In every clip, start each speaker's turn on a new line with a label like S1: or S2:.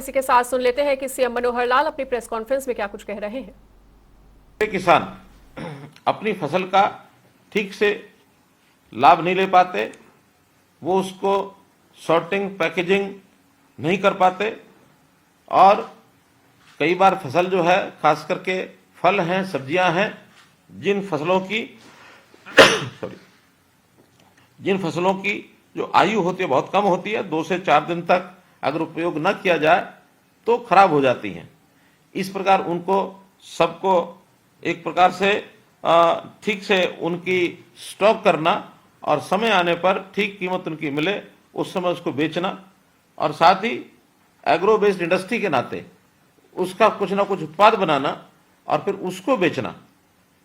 S1: इसी के साथ सुन लेते हैं कि सीएम मनोहर लाल अपनी प्रेस कॉन्फ्रेंस में क्या कुछ कह रहे हैं।
S2: किसान अपनी फसल का ठीक से लाभ नहीं ले पाते, वो उसको सॉर्टिंग पैकेजिंग नहीं कर पाते और कई बार फसल जो है, खास करके फल हैं, सब्जियां हैं, जिन फसलों की जो आयु होती है बहुत कम होती है, 2 से 4 दिन तक अगर उपयोग न किया जाए तो खराब हो जाती हैं। इस प्रकार उनको सबको एक प्रकार से ठीक से उनकी स्टॉक करना और समय आने पर ठीक कीमत उनकी मिले उस समय उसको बेचना, और साथ ही एग्रो बेस्ड इंडस्ट्री के नाते उसका कुछ ना कुछ उत्पाद बनाना और फिर उसको बेचना,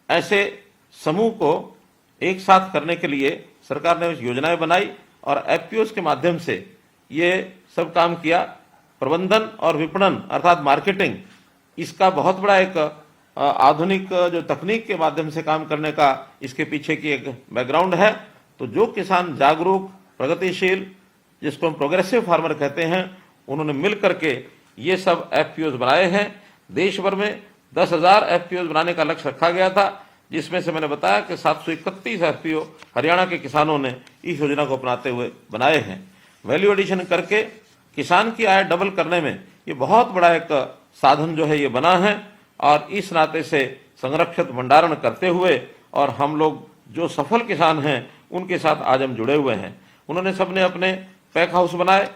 S2: ऐसे समूह को एक साथ करने के लिए सरकार ने योजनाएं बनाई और एफपीओ के माध्यम से ये सब काम किया। प्रबंधन और विपणन अर्थात मार्केटिंग, इसका बहुत बड़ा एक आधुनिक जो तकनीक के माध्यम से काम करने का इसके पीछे की एक बैकग्राउंड है। तो जो किसान जागरूक, प्रगतिशील, जिसको हम प्रोग्रेसिव फार्मर कहते हैं, उन्होंने मिल करके ये सब एफपीओ बनाए हैं। देश भर में 10,000 एफपीओ बनाने का लक्ष्य रखा गया था, जिसमें से मैंने बताया कि 731 एफपीओ हरियाणा के किसानों ने इस योजना को अपनाते हुए बनाए हैं। वैल्यू एडिशन करके किसान की आय डबल करने में ये बहुत बड़ा एक साधन जो है ये बना है, और इस नाते से संरक्षित भंडारण करते हुए और हम लोग जो सफल किसान हैं उनके साथ आज हम जुड़े हुए हैं। उन्होंने सबने अपने पैक हाउस बनाए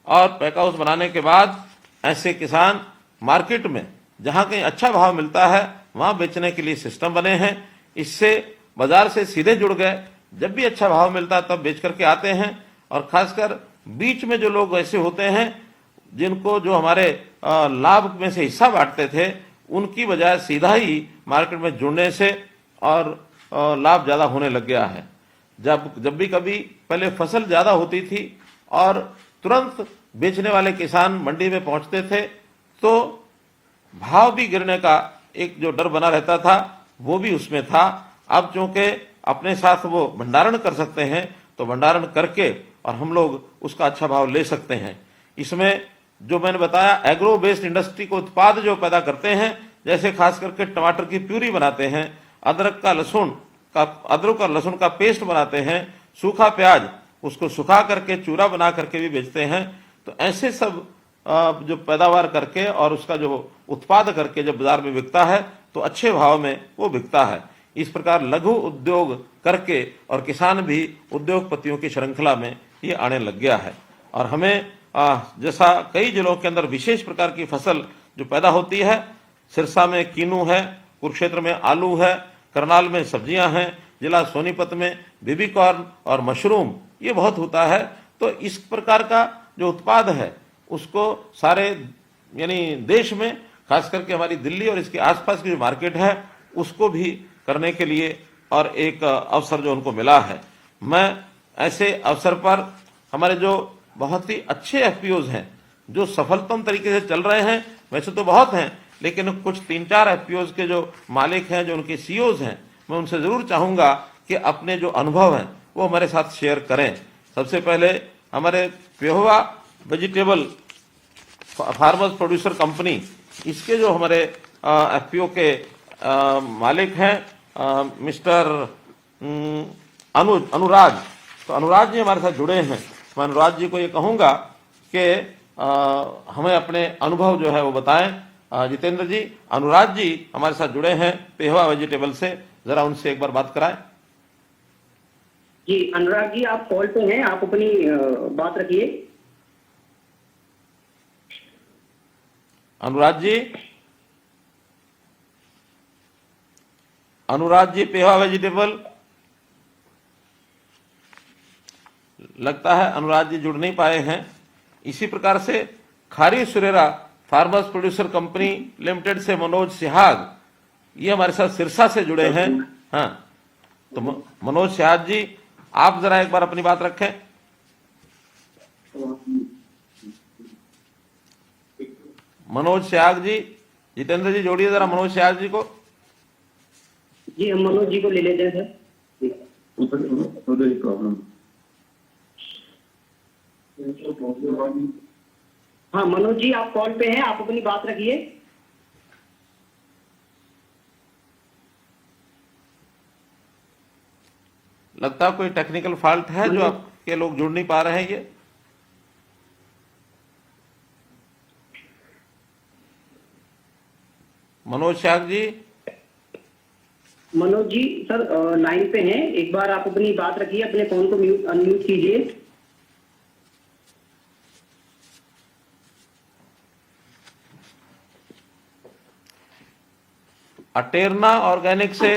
S2: और पैक हाउस बनाने के बाद ऐसे किसान मार्केट में जहां कहीं अच्छा भाव मिलता है वहां बेचने के लिए सिस्टम बने हैं। इससे बाजार से सीधे जुड़ गए, जब भी अच्छा भाव मिलता है तब बेच करके आते हैं। और खासकर बीच में जो लोग ऐसे होते हैं जिनको जो हमारे लाभ में से हिस्सा बांटते थे, उनकी बजाय सीधा ही मार्केट में जुड़ने से और लाभ ज्यादा होने लग गया है। जब भी कभी पहले फसल ज्यादा होती थी और तुरंत बेचने वाले किसान मंडी में पहुंचते थे तो भाव भी गिरने का एक जो डर बना रहता था वो भी उसमें था। अब चूंकि अपने साथ वो भंडारण कर सकते हैं तो भंडारण करके और हम लोग उसका अच्छा भाव ले सकते हैं। इसमें जो मैंने बताया एग्रो बेस्ड इंडस्ट्री को उत्पाद जो पैदा करते हैं, जैसे खास करके टमाटर की प्यूरी बनाते हैं, अदरक और लहसुन का पेस्ट बनाते हैं, सूखा प्याज उसको सुखा करके चूरा बना करके भी बेचते हैं। तो ऐसे सब जो पैदावार करके और उसका जो उत्पाद करके जब बाजार में बिकता है तो अच्छे भाव में वो बिकता है। इस प्रकार लघु उद्योग करके और किसान भी उद्योगपतियों की श्रृंखला में ये आने लग गया है। और हमें जैसा कई जिलों के अंदर विशेष प्रकार की फसल जो पैदा होती है, सिरसा में कीनू है, कुरुक्षेत्र में आलू है, करनाल में सब्जियां हैं, जिला सोनीपत में बेबी कॉर्न और मशरूम ये बहुत होता है। तो इस प्रकार का जो उत्पाद है उसको सारे यानी देश में, खास करके हमारी दिल्ली और इसके आसपास की जो मार्केट है उसको भी करने के लिए और एक अवसर जो उनको मिला है। मैं ऐसे अवसर पर हमारे जो बहुत ही अच्छे एफपीओज हैं जो सफलतम तरीके से चल रहे हैं, वैसे तो बहुत हैं, लेकिन कुछ 3-4 एफपीओज के जो मालिक हैं, जो उनके सीईओज हैं, मैं उनसे जरूर चाहूंगा कि अपने जो अनुभव हैं वो हमारे साथ शेयर करें। सबसे पहले हमारे Pehowa vegetable farmers producer company, इसके जो हमारे एफपीओ के मालिक हैं मिस्टर अनुराग, तो अनुराग जी हमारे साथ जुड़े हैं। मैं अनुराग जी को ये कहूंगा कि हमें अपने अनुभव जो है वो बताएं। जितेंद्र जी, अनुराग जी हमारे साथ जुड़े हैं पेहोवा वेजिटेबल से, जरा उनसे एक बार बात कराएं।
S3: जी अनुराग जी, आप कॉल पे हैं, आप अपनी बात रखिए।
S2: अनुराग जी पेहोवा वेजिटेबल, लगता है अनुराग जी जुड़ नहीं पाए हैं। इसी प्रकार से खारी Suresh farmers producer company limited से मनोज सिहाग, ये हमारे साथ सिरसा से जुड़े हैं। हाँ, तो मनोज सिहाग जी आप जरा एक बार अपनी बात रखें। मनोज सिहाग जी, जितेंद्र जी जोड़िए जरा मनोज सिहाग जी को।
S3: जी हम मनोज जी को ले लेते हैं सर। हाँ मनोज जी आप कॉल पे हैं, आप अपनी बात रखिए।
S2: लगता है कोई टेक्निकल फॉल्ट है जो आपके लोग जुड़ नहीं पा रहे हैं ये। मनोज शाह जी,
S3: मनोज जी सर लाइन पे हैं, एक बार आप अपनी बात रखिए, अपने फोन को अनम्यूट कीजिए।
S2: अटेरना ऑर्गेनिक से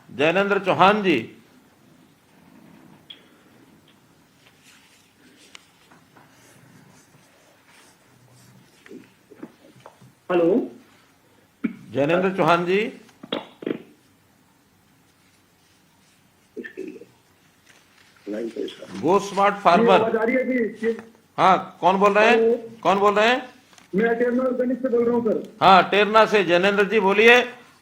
S2: जैनेन्द्र चौहान जी,
S3: हेलो
S2: जैनेन्द्र चौहान जी, गो स्मार्ट फार्मर।
S4: आवाज आ रही है जी?
S2: हाँ, कौन बोल रहे हैं? कौन बोल रहे हैं?
S4: मैं अटेरना ऑर्गेनिक से बोल रहा हूँ सर।
S2: हाँ, टेरना से जैनेन्द्र जी बोलिए।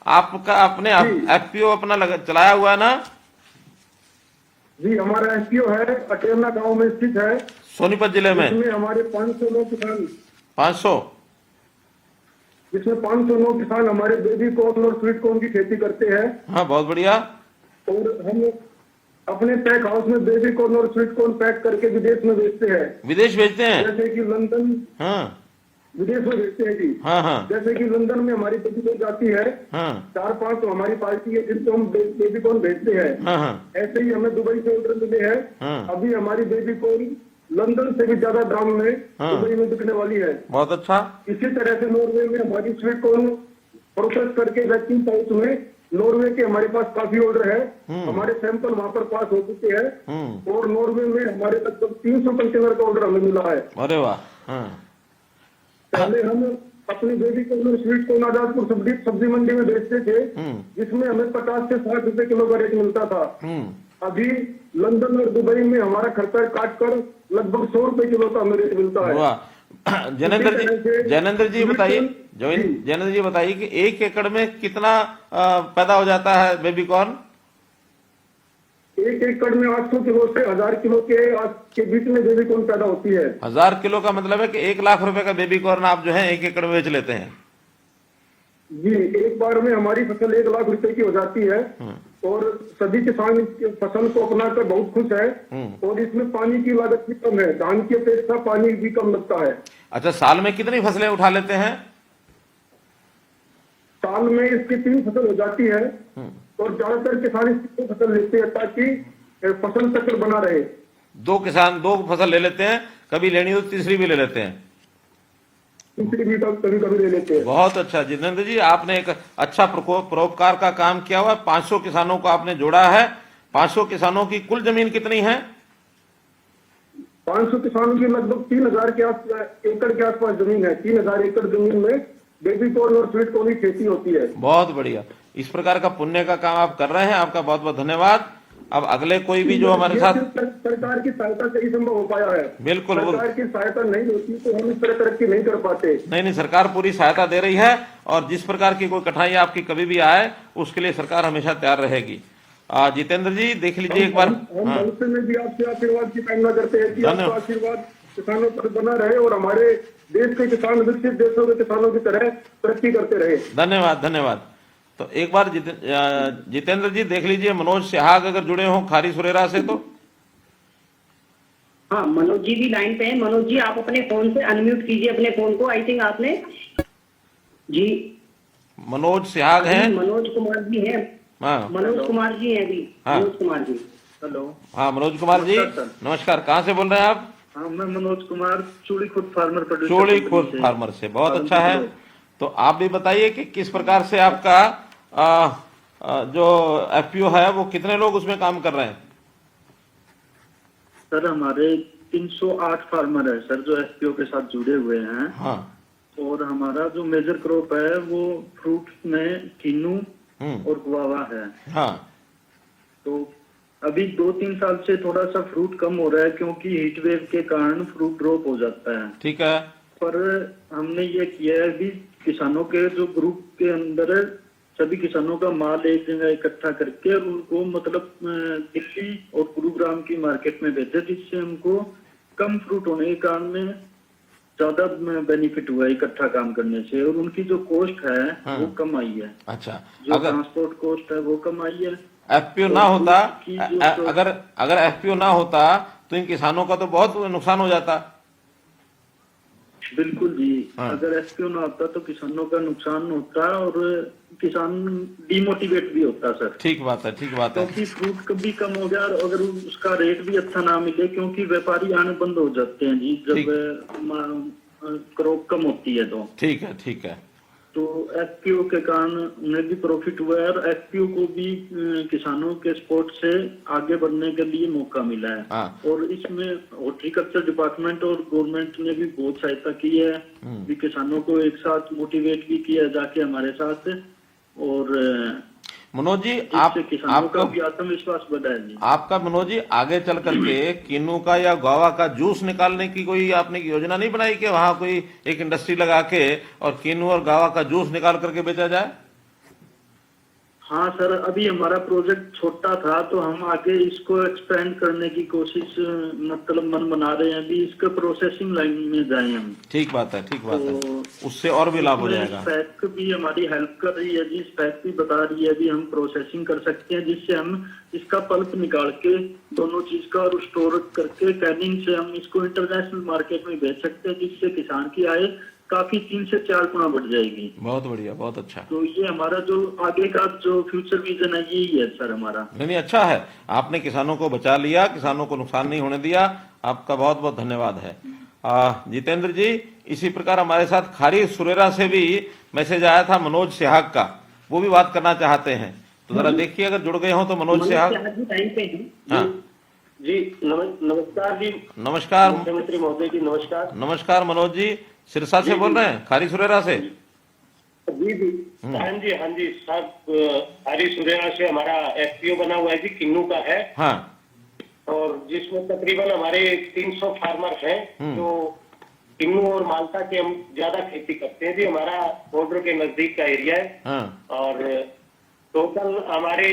S2: आपका अपने एफपीओ अपना चलाया हुआ है ना?
S4: जी हमारा एसपीओ है, अटेरना गांव में स्थित है।
S2: सोनीपत जिले में
S4: इसमें हमारे 500 लोग किसान,
S2: 500।
S4: जिसमें 500 लोग किसान हमारे बेबी कॉर्न और स्वीट कॉर्न की खेती करते हैं।
S2: हाँ, बहुत बढ़िया।
S4: और हम अपने पैक हाउस में बेबी कॉर्न और स्वीट कॉर्न पैक करके विदेश में बेचते हैं।
S2: विदेश भेजते हैं?
S4: जैसे कि लंदन,
S2: हाँ
S4: विदेश में भेजते हैं जी।
S2: हाँ हाँ
S4: जैसे कि लंदन में हमारी बेबी कॉर्न जाती है,
S2: हाँ
S4: 4-5 तो हमारी पार्टी है जिनको हम बेबी कॉर्न भेजते हैं।
S2: हाँ हाँ
S4: ऐसे ही हमें दुबई से ऑर्डर मिले हैं।
S2: हाँ।
S4: अभी हमारी बेबी कॉर्न लंदन से भी ज्यादा दाम में
S2: हाँ।
S4: दुबई में बिकने वाली है।
S2: बहुत अच्छा।
S4: इसी तरह से नॉर्वे में हमारी स्वीट कॉर्न प्रोसेस करके वैक्यूम पाउच में नॉर्वे के हमारे पास काफी ऑर्डर है। हमारे सैंपल वहां पर पास हो चुके हैं और नॉर्वे में हमारे लगभग 300 कंटेनर का ऑर्डर हमें मिला है।
S2: अरे वाह। हाँ
S4: पहले हम अपनी baby corn sweet corn Azadpur सब्जी मंडी में बेचते थे, जिसमें हमें 50 से 60 रुपए किलो का रेट मिलता था। अभी लंदन और दुबई में हमारा खर्चा काट कर लगभग 100 रुपए किलो का हमें रेट मिलता है।
S2: वाह। जैनेन्द्र जी बताइए, जैनेन्द्र जी बताइए कि 1 एकड़ में कितना पैदा हो जाता है बेबी कॉर्न?
S4: 1 एकड़ में 800 किलो से 1000 किलो के बीच में बेबी कॉर्न पैदा होती है।
S2: 1000 किलो का मतलब है कि 1 लाख रुपए का बेबी कॉर्न आप जो है 1 एकड़ में बेच लेते हैं।
S4: जी एक बार में हमारी फसल 1 लाख रुपए की हो जाती है और सभी किसान इस फसल को अपनाकर बहुत खुश है। और इसमें पानी की लागत भी कम है, धान की अपेक्षा पानी भी कम लगता है।
S2: अच्छा, साल में कितनी फसलें उठा लेते हैं?
S4: साल में इसकी 3 फसल हो जाती है और ज्यादातर किसान इसकी 2 फसल लेते हैं ताकि फसल चक्र बना रहे।
S2: 2 किसान 2 फसल ले लेते हैं, कभी लेनी हो तो तीसरी भी ले लेते हैं।
S4: तीसरी भी कभी कभी ले लेते हैं।
S2: बहुत अच्छा जितेंद्र जी, आपने एक अच्छा परोपकार का काम किया हुआ। 500 किसानों को आपने जोड़ा है। 500 किसानों की कुल जमीन कितनी है?
S4: 500 किसानों की लगभग 3000 एकड़ के आसपास जमीन है। 3000 एकड़ जमीन में बेबी कॉर्न और स्वीट कॉर्न की खेती होती है।
S2: बहुत बढ़िया। इस प्रकार का पुण्य का काम आप कर रहे हैं, आपका बहुत बहुत धन्यवाद। अब अगले कोई भी जो हमारे साथ
S4: सरकार की सहायता से ही संभव हो पाया है।
S2: बिल्कुल
S4: सरकार की सहायता नहीं होती तो हम इस तरह तरक्की नहीं कर पाते।
S2: नहीं, सरकार पूरी सहायता दे रही है और जिस प्रकार की कोई कठिनाई आपकी कभी भी आए उसके लिए सरकार हमेशा तैयार रहेगी। जितेंद्र जी देख लीजिए एक बार।
S4: हम भविष्य में भी आपसे आशीर्वाद की कामना करते हैं कि आपका आशीर्वाद किसानों पर बना रहे और हमारे देश के किसान विकसित देशों के किसानों की तरह तरक्की करते रहे।
S2: धन्यवाद धन्यवाद। तो एक बार जितेंद्र जी देख लीजिए, मनोज सिहाग अगर जुड़े हो खारी सुरेरा से तो।
S3: हाँ मनोज जी भी लाइन पे हैं। मनोज जी आप अपने फोन से अनम्यूट कीजिए अपने फोन को। आई थिंक आपने जी
S2: मनोज सिहाग हैं।
S3: मनोज कुमार जी हैं।
S2: हाँ
S3: मनोज कुमार जी हैं अभी।
S2: हाँ।
S3: मनोज कुमार जी।
S5: हेलो।
S2: हाँ मनोज कुमार जी नमस्कार। कहाँ से बोल रहे हैं आप?
S5: हाँ मैं मनोज कुमार चूड़ी खुद फार्मर प्रोड्यूसर
S2: चूड़ी खुद फार्मर से। बहुत अच्छा है। तो आप भी बताइए कि किस प्रकार से आपका जो एफपीओ है वो कितने लोग उसमें काम कर रहे हैं?
S5: सर हमारे 308 फार्मर है सर जो एफपीओ के साथ जुड़े हुए हैं।
S2: हाँ
S5: और हमारा जो मेजर क्रॉप है वो फ्रूट में किन्नू और गुआवा है।
S2: हाँ
S5: तो अभी 2-3 साल से थोड़ा सा फ्रूट कम हो रहा है क्योंकि हीट वेव के कारण फ्रूट ड्रॉप हो जाता है।
S2: ठीक है।
S5: पर हमने ये किया है भी किसानों के जो ग्रुप के अंदर सभी किसानों का माल एक जगह इकट्ठा करके और उनको मतलब दिल्ली और गुरुग्राम की मार्केट में भेजे, जिससे हमको कम फ्रूट होने के कारण में ज्यादा बेनिफिट हुआ है इकट्ठा काम करने से, और उनकी जो कॉस्ट है वो कम आई है।
S2: अच्छा,
S5: जो
S2: अगर
S5: ट्रांसपोर्ट कॉस्ट है वो कम आई है।
S2: एफपीओ ना होता,
S5: की जो
S2: अगर एफपीओ ना होता तो इन किसानों का तो बहुत नुकसान हो जाता।
S5: बिल्कुल जी,
S2: हाँ।
S5: अगर एसपीओ ना होता तो किसानों का नुकसान होता और किसान डिमोटिवेट भी होता सर।
S2: ठीक बात है, ठीक बात है।
S5: क्योंकि फ्रूट कभी कम हो गया और अगर उसका रेट भी अच्छा ना मिले, क्योंकि व्यापारी आने बंद हो जाते हैं जी जब क्रॉप कम होती है तो।
S2: ठीक है, ठीक है।
S5: तो एफपीओ के कारण उन्हें भी प्रॉफिट हुआ है और एफपीओ को भी किसानों के सपोर्ट से आगे बढ़ने के लिए मौका मिला है।
S2: हाँ।
S5: और इसमें हॉर्टिकल्चर डिपार्टमेंट और गवर्नमेंट ने भी बहुत सहायता की है, भी किसानों को एक साथ मोटिवेट भी किया जाके हमारे साथ, और
S2: मनोज जी,
S5: इससे किसानों का
S2: आपका
S5: भी आत्मविश्वास बढ़ा है जी।
S2: आपका मनोज जी आगे चल करके किन्नू का या गुआवा का जूस निकालने की कोई आपने योजना नहीं बनाई कि वहां कोई एक इंडस्ट्री लगा के और किन्नू और गुआवा का जूस निकाल करके बेचा जाए?
S5: हाँ सर, अभी हमारा प्रोजेक्ट छोटा था तो हम आगे इसको एक्सपेंड करने की कोशिश मतलब मन बना रहे हैं, अभी इसके प्रोसेसिंग लाइन में जाए हम।
S2: ठीक बात है, ठीक बात है,
S5: तो
S2: उससे और भी लाभ हो जाएगा।
S5: स्पेक भी हमारी हेल्प कर रही है जी, स्पेक भी बता रही है भी हम प्रोसेसिंग कर सकते हैं, जिससे हम इसका पल्प निकाल के दोनों चीज का और स्टोर करके कैनिंग से हम इसको इंटरनेशनल मार्केट में बेच सकते हैं, जिससे किसान की आय काफी 3 से 4 गुना बढ़ जाएगी।
S2: बहुत बढ़िया, बहुत अच्छा।
S5: तो ये हमारा जो आगे का जो फ्यूचर विजन है यही है सर हमारा।
S2: नहीं, अच्छा है, आपने किसानों को बचा लिया, किसानों को नुकसान नहीं होने दिया, आपका बहुत बहुत धन्यवाद है। जितेंद्र जी, इसी प्रकार हमारे साथ खारी सुरेरा से भी मैसेज आया था मनोज सिहाग का, वो भी बात करना चाहते हैं, तो जरा देखिए अगर जुड़ गए हो तो। मनोज सिहाग हाँ
S6: जी, नमस्कार जी।
S2: नमस्कार
S6: मुख्यमंत्री महोदय जी, नमस्कार।
S2: नमस्कार मनोज जी, सिरसा से बोल रहे हैं, खारी सुरेरा से?
S6: जी जी, हाँ जी, हाँ जी साहब, हरी सुरेरा से हमारा एफपीओ बना हुआ है जी, किन्नू का है।
S2: हाँ।
S6: और जिसमें तकरीबन हमारे 300 फार्मर हैं जो किन्नू और माल्टा के हम ज्यादा खेती करते हैं जी, हमारा बॉर्डर के नजदीक का एरिया है।
S2: हाँ।
S6: और टोटल हमारे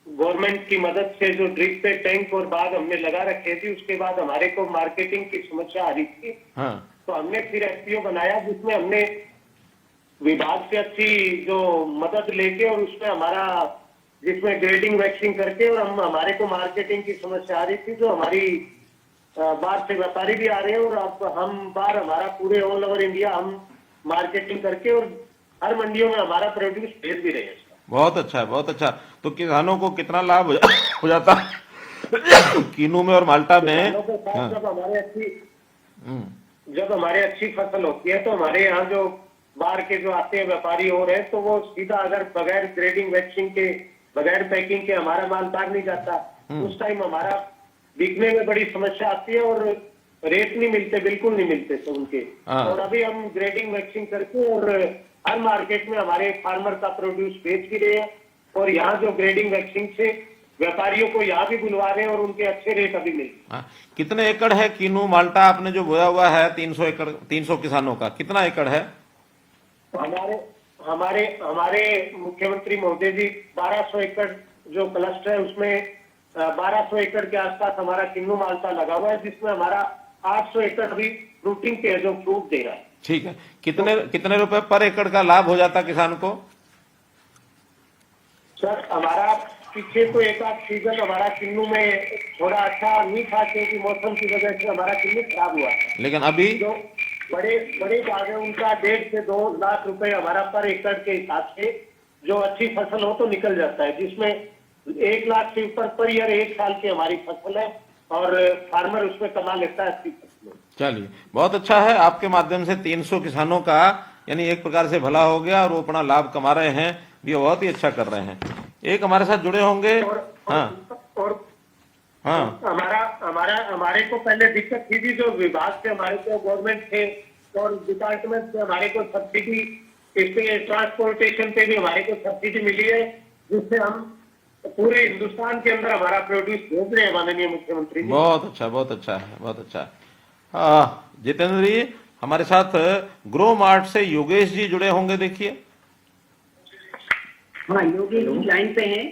S6: गवर्नमेंट की मदद से जो ड्रिप पे टैंक और बाग हमने लगा रखे थे, उसके बाद हमारे को मार्केटिंग की समस्या आ रही थी।
S2: हाँ।
S6: तो हमने फिर एफपीओ बनाया, जिसमें हमने विभाग से अच्छी जो मदद लेके और उसमें हमारा जिसमें ग्रेडिंग वैक्सिंग करके, और हम हमारे को मार्केटिंग की समस्या आ रही थी, जो हमारी बाहर से व्यापारी भी आ रहे हैं और अब हम बाहर हमारा पूरे ऑल ओवर इंडिया हम मार्केटिंग करके और हर मंडियों में हमारा प्रोड्यूस भेज भी रहे हैं।
S2: बहुत अच्छा है, बहुत अच्छा। तो किसानों को कितना लाभ हो जाता किन्नू में और माल्टा में? हाँ।
S6: जब हमारे अच्छी फसल होती है तो हमारे यहाँ जो बाहर के जो आते हैं व्यापारी हो रहे हैं, तो वो सीधा अगर बगैर ग्रेडिंग वैक्सिंग के, बगैर पैकिंग के हमारा माल बाहर नहीं जाता। उस टाइम हमारा बिकने में बड़ी समस्या आती है और रेट नहीं मिलते, बिल्कुल नहीं मिलते तो उनके। और अभी हम ग्रेडिंग वैक्सिंग करके और हर मार्केट में हमारे फार्मर का प्रोड्यूस बेच भी रहे हैं, और यहाँ जो ग्रेडिंग वैक्सिंग से व्यापारियों को यहाँ भी बुलवा रहे हैं और उनके अच्छे रेट अभी मिलते हैं।
S2: कितने एकड़ है किन्नू माल्टा आपने जो बोया हुआ है? 300 एकड़, 300 किसानों का कितना एकड़ है?
S6: हमारे मुख्यमंत्री महोदय जी 1200 एकड़ जो क्लस्टर है उसमें 1200 एकड़ के आसपास हमारा किन्नू माल्टा लगा हुआ है, जिसमें हमारा 800 एकड़ अभी फ्रूटिंग के जो फ्रूट दे रहा है।
S2: ठीक है, कितने रुपए पर एकड़ का लाभ हो जाता किसान को?
S6: सर हमारा पीछे तो एक आध सीजन हमारा किन्नू में थोड़ा अच्छा नहीं था, क्योंकि मौसम की वजह से हमारा किन्नू खराब हुआ था।
S2: लेकिन अभी
S6: जो बड़े बाग है उनका 1.5 से 2 लाख रुपए हमारा पर एकड़ के हिसाब से जो अच्छी फसल हो तो निकल जाता है, जिसमें 1 लाख से ऊपर पर ईयर 1 साल की हमारी फसल है और फार्मर उसमें कमा लेता है अच्छी फसल।
S2: चलिए, बहुत अच्छा है, आपके माध्यम से 300 किसानों का यानी एक प्रकार से भला हो गया और वो अपना लाभ कमा रहे हैं, ये बहुत ही अच्छा कर रहे हैं। एक हमारे साथ जुड़े होंगे।
S6: और
S2: हाँ।
S6: हमारे को पहले दिक्कत थी जी, जो विभाग से हमारे को गवर्नमेंट थे और डिपार्टमेंट से हमारे को सब्सिडी, इसके ट्रांसपोर्टेशन पे भी हमारे को सब्सिडी मिली है, जिससे हम पूरे हिंदुस्तान के अंदर हमारा प्रोड्यूस भेज रहे हैं माननीय मुख्यमंत्री जी।
S2: बहुत अच्छा, बहुत अच्छा है, बहुत अच्छा। जितेंद्र जी, हमारे साथ ग्रो मार्ट से योगेश जी जुड़े होंगे, देखिए।
S3: हाँ, योगेश जी लाइन पे हैं।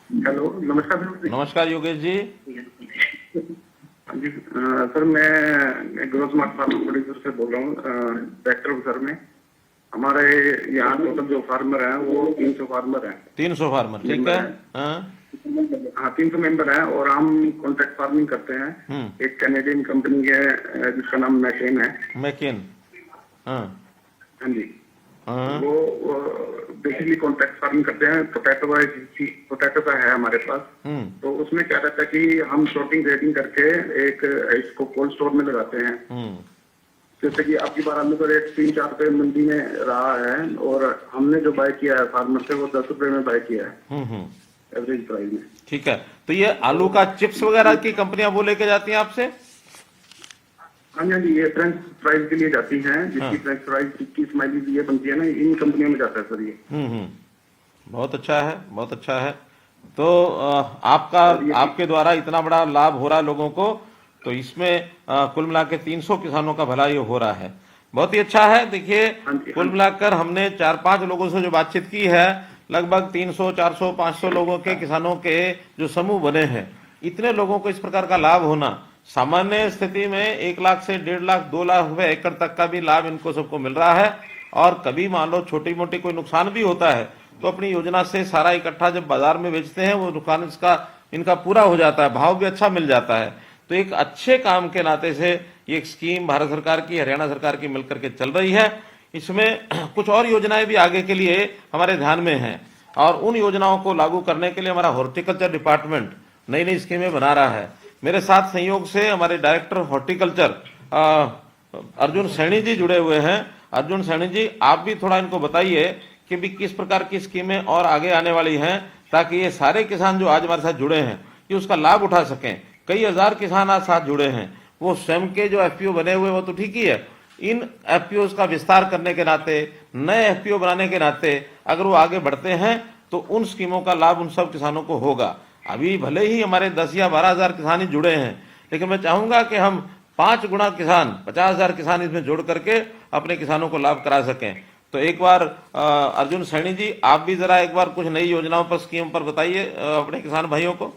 S4: हेलो, नमस्कार।
S2: नमस्कार योगेश जी।
S4: हाँ जी सर, मैं ग्रोथ मार्ट फार्मर प्रोड्यूसर से बोल रहा हूँ, डायरेक्टर सर में। हमारे यहाँ टोटल जो फार्मर हैं वो 300 फार्मर हैं।
S2: 300 फार्मर, ठीक है। हाँ
S4: हाँ 300 मेंबर हैं और हम कॉन्ट्रैक्ट फार्मिंग करते हैं। एक कैनेडियन कंपनी है जिसका नाम मैकेन है।
S2: मैकेन, हाँ
S4: हाँ जी,
S2: हाँ
S4: वो बेसिकली कॉन्ट्रैक्ट फार्मिंग करते हैं। पोटैटो का है हमारे पास। तो उसमें क्या रहता है कि हम शॉर्टिंग ग्रेडिंग करके एक इसको कोल्ड स्टोर में लगाते हैं। जैसे कि आपकी बार आलू का रेट 3-4 रुपए मंडी में रहा है और हमने जो बाय किया है फार्मर से वो 10 रुपए में बाय किया है एवरेज प्राइस में।
S2: ठीक है। तो ये आलू का चिप्स वगैरह की कंपनियां वो लेके जाती हैं आपसे?
S4: हाँ जी, ये फ्रेंच फ्राइज के लिए जाती हैं, जिसकी फ्रेंच फ्राइज की स्माइली ये बनती है ना, इन कंपनियों में जाता है सर ये।
S2: बहुत अच्छा है, बहुत अच्छा है। तो आपके द्वारा इतना बड़ा लाभ हो रहा है लोगों को, तो इसमें कुल मिला के 300 किसानों का भला ये हो रहा है। बहुत ही अच्छा है। देखिए, कुल मिलाकर हमने 4-5 लोगों से जो बातचीत की है, लगभग 300, 400, 500 लोगों के किसानों के जो समूह बने हैं, इतने लोगों को इस प्रकार का लाभ होना, सामान्य स्थिति में 1 लाख से 1.5 लाख 2 लाख रुपए एकड़ तक का भी लाभ इनको सबको मिल रहा है। और कभी मान लो छोटी मोटी कोई नुकसान भी होता है तो अपनी योजना से सारा इकट्ठा जब बाजार में बेचते हैं, वो नुकसान इनका पूरा हो जाता है, भाव भी अच्छा मिल जाता है। तो एक अच्छे काम के नाते से ये एक स्कीम भारत सरकार की, हरियाणा सरकार की मिलकर के चल रही है। इसमें कुछ और योजनाएं भी आगे के लिए हमारे ध्यान में हैं और उन योजनाओं को लागू करने के लिए हमारा हॉर्टिकल्चर डिपार्टमेंट नई नई स्कीमें बना रहा है। मेरे साथ संयोग से हमारे डायरेक्टर हॉर्टिकल्चर अर्जुन सैनी जी जुड़े हुए हैं। अर्जुन सैनी जी, आप भी थोड़ा इनको बताइए कि भी किस प्रकार की स्कीमें और आगे आने वाली हैं, ताकि ये सारे किसान जो आज हमारे साथ जुड़े हैं ये उसका लाभ उठा सकें। कई हजार किसान आज साथ जुड़े हैं, वो स्वयं के जो एफपीओ बने हुए वो तो ठीक ही है, इन एफपीओ का विस्तार करने के नाते, नए एफपीओ बनाने के नाते अगर वो आगे बढ़ते हैं तो उन स्कीमों का लाभ उन सब किसानों को होगा। अभी भले ही हमारे 10 या 12 हजार किसान ही जुड़े हैं, लेकिन मैं चाहूंगा कि हम 5 गुना किसान, 50 हजार किसान इसमें जोड़ करके अपने किसानों को लाभ करा सकें। तो एक बार अर्जुन सैनी जी, आप भी जरा एक बार कुछ नई योजनाओं पर, स्कीम पर बताइए अपने किसान भाइयों को।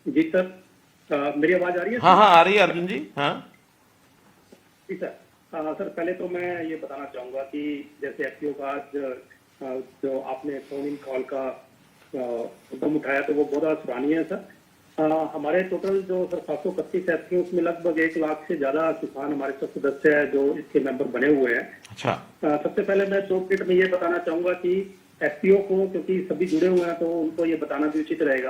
S7: जी सर, मेरी आवाज आ रही है?
S2: हाँ हाँ आ रही है अर्जुन जी। हाँ
S7: जी सर। सर पहले तो मैं ये बताना चाहूंगा कि जैसे एफपीओ का आज जो आपने फोन इन कॉल का कदम उठाया तो वो बहुत सराहनीय है सर। हमारे टोटल जो सर 731 एफपीओ उसमें लगभग 1 लाख से ज्यादा किसान हमारे सब सदस्य है जो इसके मेंबर बने हुए हैं।
S2: अच्छा।
S7: सबसे पहले मैं 2 मिनट में ये बताना चाहूंगा कि एफपीओ को, क्योंकि सभी जुड़े हुए हैं तो उनको ये बताना भी उचित रहेगा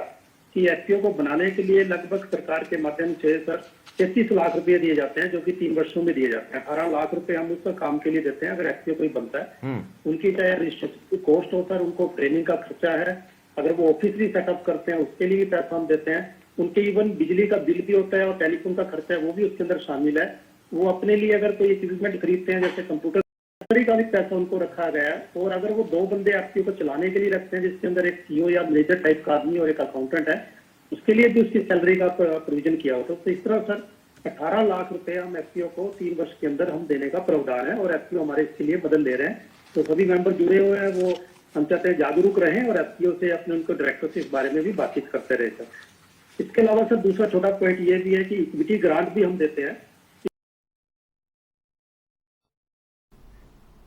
S7: कि एफपीओ को बनाने के लिए लगभग सरकार के माध्यम से सर 33 लाख रुपए दिए जाते हैं, जो कि 3 वर्षों में दिए जाते हैं। 18 लाख रुपए हम उसका काम के लिए देते हैं अगर एफपीओ कोई बनता है। उनकी चाहे रजिस्ट्रेशन कॉस्ट हो सर, उनको ट्रेनिंग का खर्चा है, अगर वो ऑफिस भी सेटअप करते हैं उसके लिए भी पैसा हम देते हैं, उनके इवन बिजली का बिल भी होता है और टेलीफोन का खर्चा है वो भी उसके अंदर शामिल है। वो अपने लिए अगर कोई इक्विपमेंट खरीदते हैं जैसे कंप्यूटर का भी पैसा उनको रखा गया है। और अगर वो 2 बंदे एफपीओ को चलाने के लिए रखते हैं जिसके अंदर एक सीईओ या मैनेजर टाइप का आदमी और एक अकाउंटेंट है, उसके लिए भी उसकी सैलरी का प्रोविजन किया होता है। तो इस तरह सर 18 लाख रुपए हम एफपीओ को 3 वर्ष के अंदर हम देने का प्रावधान है और एफपीओ हमारे इसके लिए मदद ले रहे हैं। तो सभी मेंबर जुड़े हुए हैं, वो हम चाहते हैं जागरूक रहें और एफपीओ से अपने उनको डायरेक्टर से इस बारे में भी बातचीत करते रहे सर। इसके अलावा सर दूसरा छोटा पॉइंट ये भी है कि इक्विटी ग्रांट भी हम देते हैं